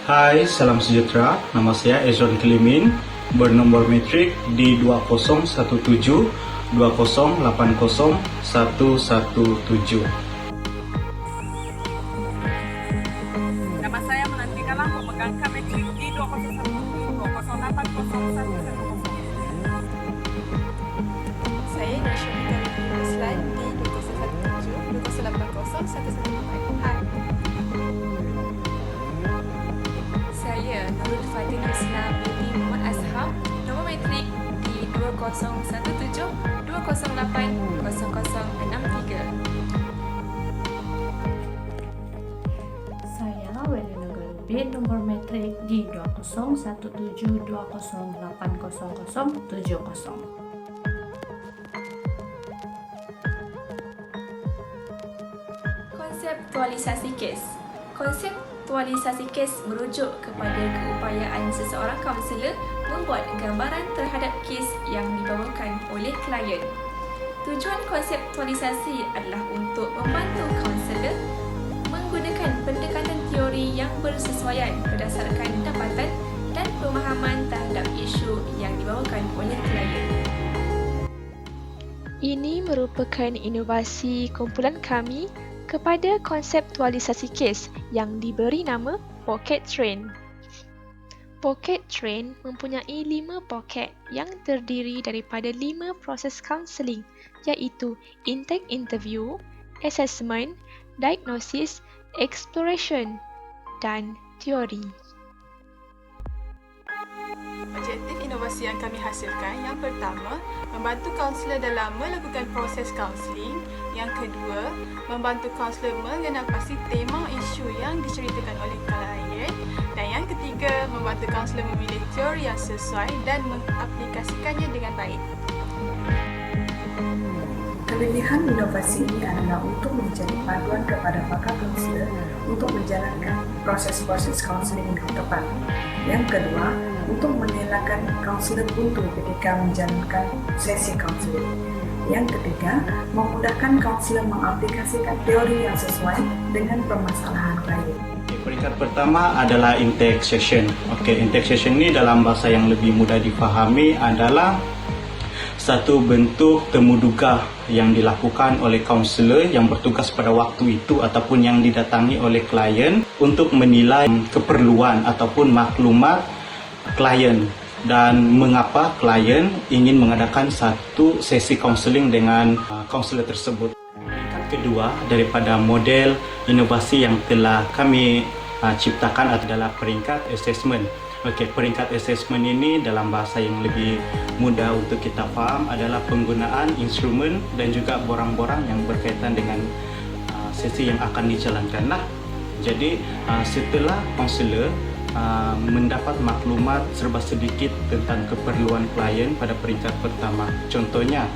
Hai, salam sejahtera. Nama saya Ezron Kelimin, bernomor metrik di 2017 2080 117. Nama saya Menanti Kalang, pemegang metrik di 2017 2080 110. Saya Nasha Bintang Ruslan di 2017 2080 114. Hai. Saya Nurul Fatin Husna binti Muhammad Azhar, nombor metrik di 2017 208 0063. Saya Weli Nugul bin, nomor metrik di 2017 2080 70. Konseptualisasi kes. Konseptualisasi kes merujuk kepada keupayaan seseorang kaunselor membuat gambaran terhadap kes yang dibawakan oleh klien. Tujuan konseptualisasi adalah untuk membantu kaunselor menggunakan pendekatan teori yang bersesuaian berdasarkan dapatan dan pemahaman terhadap isu yang dibawakan oleh klien. Ini merupakan inovasi kumpulan kami kepada konseptualisasi kes yang diberi nama Pocket Train. Pocket Train mempunyai 5 poket yang terdiri daripada 5 proses kaunseling, iaitu intake interview, assessment, diagnosis, exploration dan teori. Objektif inovasi yang kami hasilkan, yang pertama, membantu kaunselor dalam melakukan proses kaunseling. Yang kedua, membantu kaunselor mengenal pasti tema isu yang diceritakan oleh klien. Dan yang ketiga, membantu kaunselor memilih teori yang sesuai dan mengaplikasikannya dengan baik. Kelebihan inovasi ini adalah untuk menjadi panduan kepada pakar kaunselor untuk menjalankan proses-proses kaunseling yang tepat. Yang kedua, untuk mengelakkan kaunselor buntu ketika menjalankan sesi kaunseling. Yang ketiga, memudahkan kaunselor mengaplikasikan teori yang sesuai dengan permasalahan klien. Peringkat pertama adalah intake session. Intake session ini dalam bahasa yang lebih mudah difahami adalah satu bentuk temuduga yang dilakukan oleh kaunselor yang bertugas pada waktu itu ataupun yang didatangi oleh klien untuk menilai keperluan ataupun maklumat klien dan mengapa klien ingin mengadakan satu sesi kaunseling dengan kaunselor tersebut. Peringkat kedua daripada model inovasi yang telah kami ciptakan adalah peringkat assessment. Peringkat assessment ini dalam bahasa yang lebih mudah untuk kita faham adalah penggunaan instrumen dan juga borang-borang yang berkaitan dengan sesi yang akan dijalankan. Jadi setelah kaunselor mendapat maklumat serba sedikit tentang keperluan klien pada peringkat pertama. Contohnya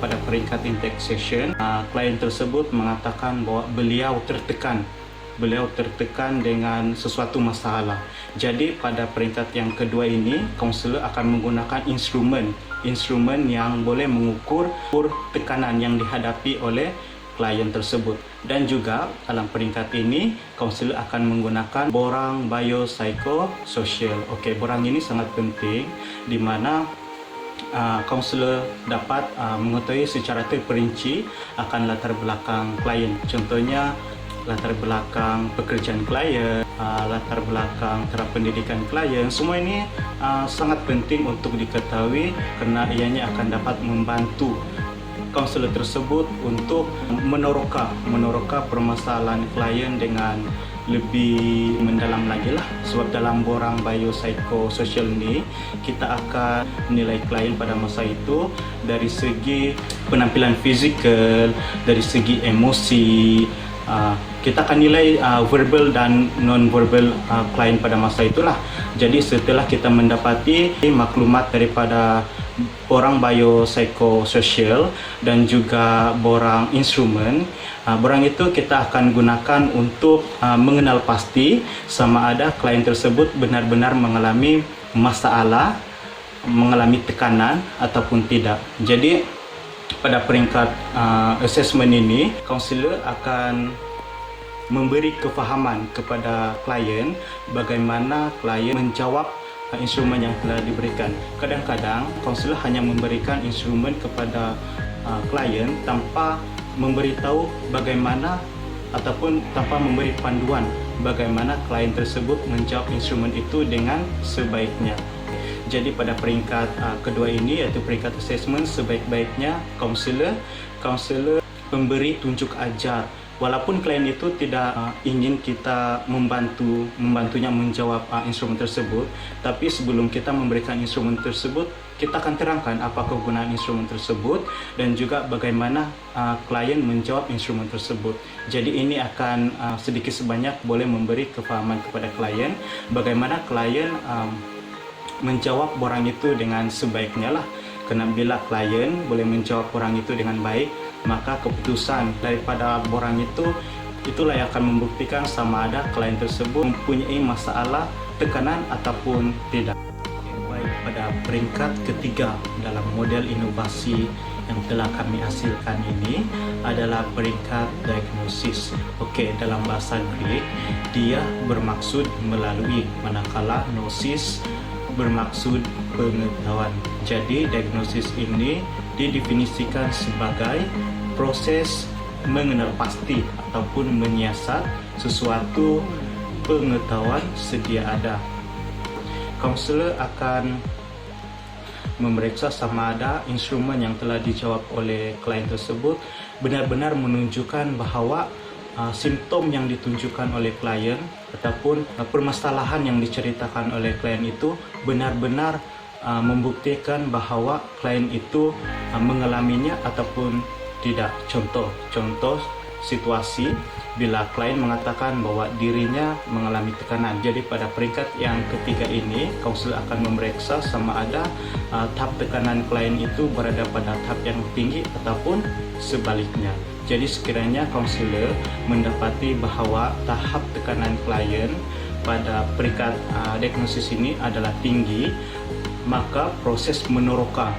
pada peringkat intake session, klien tersebut mengatakan bahawa beliau tertekan dengan sesuatu masalah. Jadi pada peringkat yang kedua ini, kaunselor akan menggunakan instrumen yang boleh mengukur tekanan yang dihadapi oleh klien tersebut. Dan juga dalam peringkat ini, kaunselor akan menggunakan borang biopsychosocial. Borang ini sangat penting di mana kaunselor dapat mengetahui secara terperinci akan latar belakang klien. Contohnya latar belakang pekerjaan klien, latar belakang taraf pendidikan klien. Semua ini sangat penting untuk diketahui kerana ianya akan dapat membantu kaunselor tersebut untuk meneroka permasalahan klien dengan lebih mendalam lagi lah. Sebab dalam borang biopsychosocial ni kita akan menilai klien pada masa itu dari segi penampilan fizikal, dari segi emosi. Kita akan nilai verbal dan non-verbal klien pada masa itulah. Jadi setelah kita mendapati maklumat daripada borang biopsychosocial dan juga borang instrumen, borang itu kita akan gunakan untuk mengenal pasti sama ada klien tersebut benar-benar mengalami masalah, mengalami tekanan ataupun tidak. Jadi pada peringkat assessment ini, kaunselor akan memberi kefahaman kepada klien bagaimana klien menjawab instrumen yang telah diberikan. Kadang-kadang kaunselor hanya memberikan instrumen kepada klien tanpa memberitahu bagaimana ataupun tanpa memberi panduan bagaimana klien tersebut menjawab instrumen itu dengan sebaiknya. Jadi pada peringkat kedua ini, iaitu peringkat assessment, sebaik-baiknya kaunselor memberi tunjuk ajar. Walaupun klien itu tidak ingin kita membantunya menjawab instrumen tersebut, tapi sebelum kita memberikan instrumen tersebut, kita akan terangkan apa kegunaan instrumen tersebut dan juga bagaimana klien menjawab instrumen tersebut. Jadi ini akan sedikit sebanyak boleh memberi kefahaman kepada klien bagaimana klien menjawab borang itu dengan sebaiknya lah. Kerana bila klien boleh menjawab borang itu dengan baik, maka keputusan daripada borang itu itulah yang akan membuktikan sama ada klien tersebut mempunyai masalah tekanan ataupun tidak. Baik, pada peringkat ketiga dalam model inovasi yang telah kami hasilkan ini adalah peringkat diagnosis. Okey, dalam bahasa Greek dia bermaksud melalui, manakala gnosis bermaksud pengetahuan. Jadi diagnosis ini didefinisikan sebagai proses mengenal pasti ataupun menyiasat sesuatu pengetahuan sedia ada. Kaunselor akan memeriksa sama ada instrumen yang telah dijawab oleh klien tersebut benar-benar menunjukkan bahawa simptom yang ditunjukkan oleh klien ataupun permasalahan yang diceritakan oleh klien itu benar-benar membuktikan bahawa klien itu mengalaminya ataupun tidak. Contoh situasi bila klien mengatakan bahwa dirinya mengalami tekanan. Jadi pada peringkat yang ketiga ini, kaunselor akan memeriksa sama ada tahap tekanan klien itu berada pada tahap yang tinggi ataupun sebaliknya. Jadi sekiranya kaunselor mendapati bahawa tahap tekanan klien pada peringkat diagnosis ini adalah tinggi, maka proses menoroka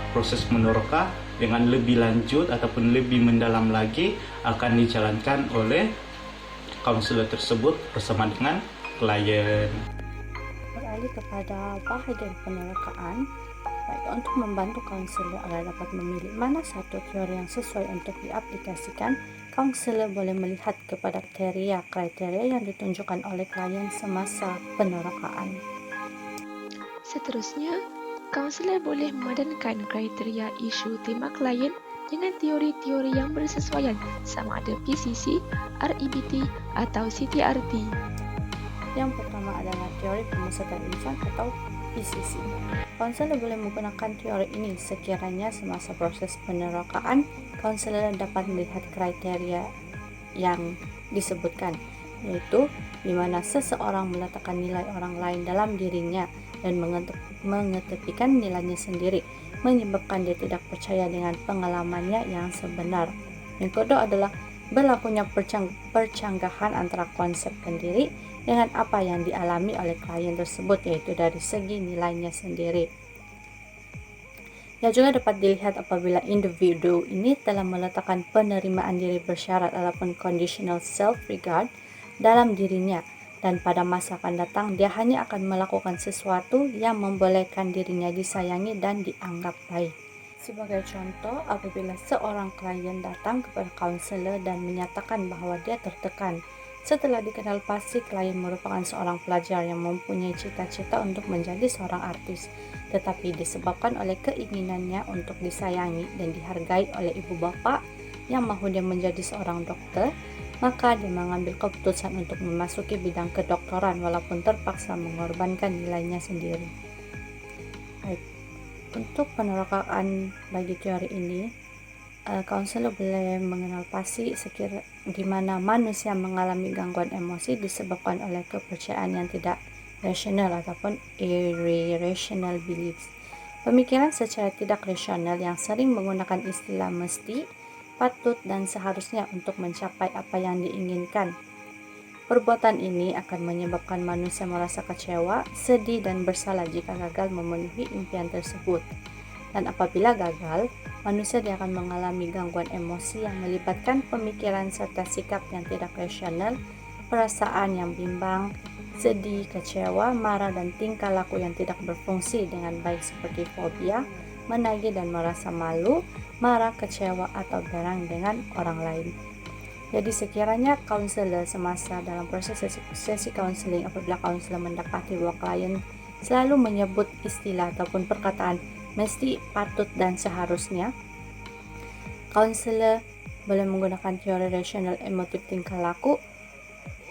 dengan lebih lanjut ataupun lebih mendalam lagi akan dijalankan oleh kaunselor tersebut bersama dengan klien. Beralih kepada bahagian penerokaan, baik untuk membantu kaunselor agar dapat memilih mana satu teori yang sesuai untuk diaplikasikan, kaunselor boleh melihat kepada kriteria yang ditunjukkan oleh klien semasa penerokaan. Seterusnya, kaunselor boleh memadankan kriteria isu tema klien dengan teori-teori yang bersesuaian sama ada PCC, REBT atau CTRT. Yang pertama adalah teori pemusatan insan atau PCC. Kaunselor boleh menggunakan teori ini sekiranya semasa proses penerokaan, kaunselor dapat melihat kriteria yang disebutkan, yaitu di mana seseorang meletakkan nilai orang lain dalam dirinya dan mengetepikan nilainya sendiri, menyebabkan dia tidak percaya dengan pengalamannya yang sebenar. Yang kedua adalah berlakunya percanggahan antara konsep pendiri dengan apa yang dialami oleh klien tersebut, yaitu dari segi nilainya sendiri. Yang juga dapat dilihat apabila individu ini telah meletakkan penerimaan diri bersyarat ataupun conditional self-regard dalam dirinya, dan pada masa akan datang dia hanya akan melakukan sesuatu yang membolehkan dirinya disayangi dan dianggap baik. Sebagai contoh, apabila seorang klien datang kepada kaunselor dan menyatakan bahawa dia tertekan setelah dikenal pasti klien merupakan seorang pelajar yang mempunyai cita-cita untuk menjadi seorang artis, tetapi disebabkan oleh keinginannya untuk disayangi dan dihargai oleh ibu bapa yang mahu dia menjadi seorang doktor, maka dia mengambil keputusan untuk memasuki bidang kedoktoran walaupun terpaksa mengorbankan nilainya sendiri. Baik, untuk penerokaan bagi teori ini, kaunselor boleh mengenal pasti di mana manusia mengalami gangguan emosi disebabkan oleh kepercayaan yang tidak rasional ataupun irrational beliefs. Pemikiran secara tidak rasional yang sering menggunakan istilah mesti, patut dan seharusnya untuk mencapai apa yang diinginkan. Perbuatan ini akan menyebabkan manusia merasa kecewa, sedih dan bersalah jika gagal memenuhi impian tersebut. Dan apabila gagal, manusia dia akan mengalami gangguan emosi yang melibatkan pemikiran serta sikap yang tidak rasional perasaan yang bimbang, sedih, kecewa, marah, dan tingkah laku yang tidak berfungsi dengan baik seperti fobia, menagih dan merasa malu, marah, kecewa, atau berang dengan orang lain. Jadi sekiranya kaunselor semasa dalam proses sesi kaunseling, apabila kaunselor mendapati bahwa klien selalu menyebut istilah ataupun perkataan mesti, patut, dan seharusnya, kaunselor boleh menggunakan teori rasional emotif tingkah laku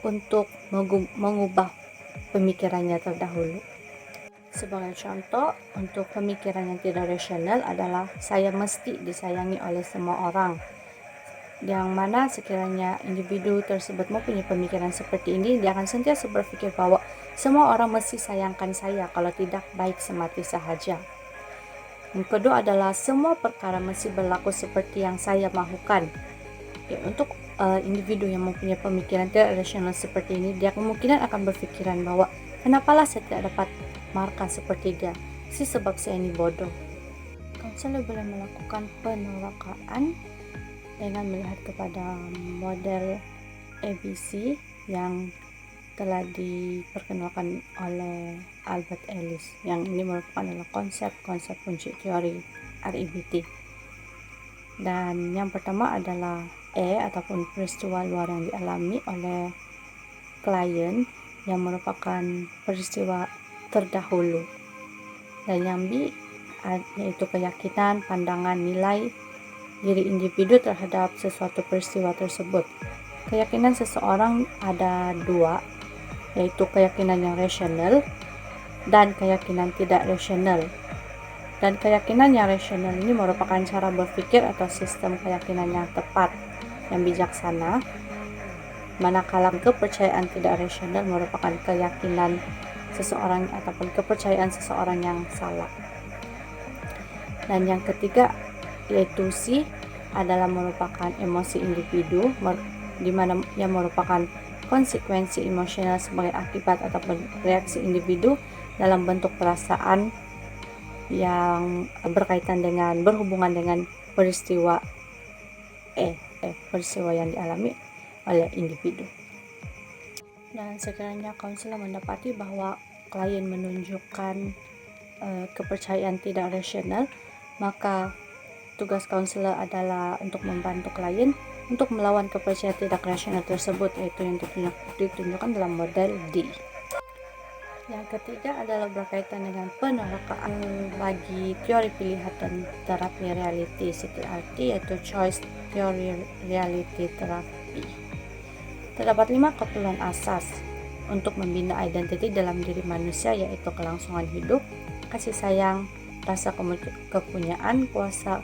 untuk mengubah pemikirannya terdahulu. Sebagai contoh, untuk pemikiran yang tidak rasional adalah saya mesti disayangi oleh semua orang, yang mana sekiranya individu tersebut mempunyai pemikiran seperti ini, dia akan sentiasa berpikir bahwa semua orang mesti sayangkan saya, kalau tidak baik semati sahaja. Yang kedua adalah semua perkara mesti berlaku seperti yang saya mahukan. Untuk individu yang mempunyai pemikiran tidak rasional seperti ini, dia kemungkinan akan berpikiran bahwa kenapalah saya tidak dapat markah seperti dia, sebab saya ini bodoh. Kaunselor boleh melakukan penerakaan dengan melihat kepada model ABC yang telah diperkenalkan oleh Albert Ellis, yang ini merupakan adalah konsep-konsep kunci teori REBT. Dan yang pertama adalah E ataupun peristiwa luar yang dialami oleh klien yang merupakan peristiwa terdahulu. Dan yang B yaitu keyakinan, pandangan, nilai diri individu terhadap sesuatu peristiwa tersebut. Keyakinan seseorang ada dua, yaitu keyakinan yang rasional dan keyakinan tidak rasional. Dan keyakinan yang rasional ini merupakan cara berpikir atau sistem keyakinan yang tepat, yang bijaksana, manakala kepercayaan tidak rasional merupakan keyakinan seseorang ataupun kepercayaan seseorang yang salah. Dan yang ketiga yaitu C adalah merupakan emosi individu, di mana yang merupakan konsekuensi emosional sebagai akibat ataupun reaksi individu dalam bentuk perasaan yang berhubungan dengan peristiwa peristiwa yang dialami oleh individu. Dan sekiranya kaunselor mendapati bahwa klien menunjukkan kepercayaan tidak rasional, maka tugas kaunselor adalah untuk membantu klien untuk melawan kepercayaan tidak rasional tersebut, yaitu yang ditunjukkan dalam model D. Yang ketiga adalah berkaitan dengan penerakaan bagi teori pilihan dan terapi reality CTRT, yaitu Choice Theory Reality Therapy. Terdapat 5 keperluan asas untuk membina identiti dalam diri manusia, yaitu kelangsungan hidup, kasih sayang, rasa kepunyaan, kuasa,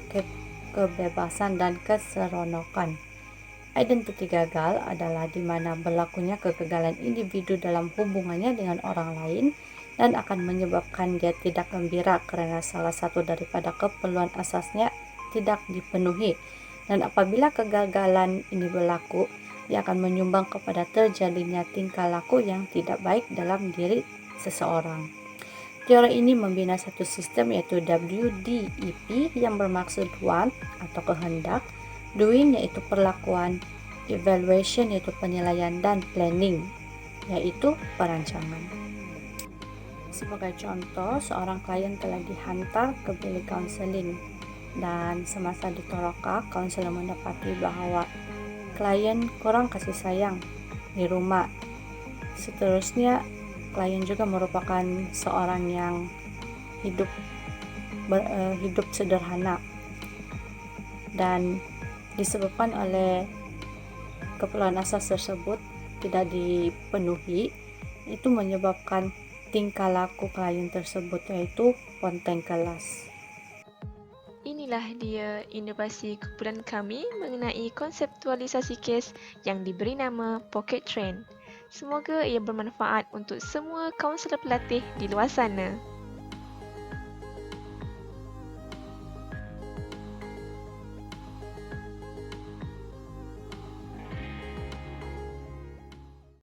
kebebasan, dan keseronokan. Identiti gagal adalah di mana berlakunya kegagalan individu dalam hubungannya dengan orang lain dan akan menyebabkan dia tidak gembira karena salah satu daripada keperluan asasnya tidak dipenuhi. Dan apabila kegagalan ini berlaku, dia akan menyumbang kepada terjadinya tingkah laku yang tidak baik dalam diri seseorang. Teori ini membina satu sistem, yaitu WDEP yang bermaksud want atau kehendak, doing yaitu perlakuan, evaluation yaitu penilaian, dan planning yaitu perancangan. Sebagai contoh, seorang klien telah dihantar ke bilik kaunseling dan semasa ditoroka, kaunselor mendapati bahwa klien kurang kasih sayang di rumah. Seterusnya, klien juga merupakan seorang yang hidup sederhana, dan disebabkan oleh keperluan asas tersebut tidak dipenuhi, itu menyebabkan tingkah laku klien tersebut yaitu ponteng kelas. Inilah dia inovasi kumpulan kami mengenai konseptualisasi kes yang diberi nama Pocket Train. Semoga ia bermanfaat untuk semua kaunselor pelatih di luar sana.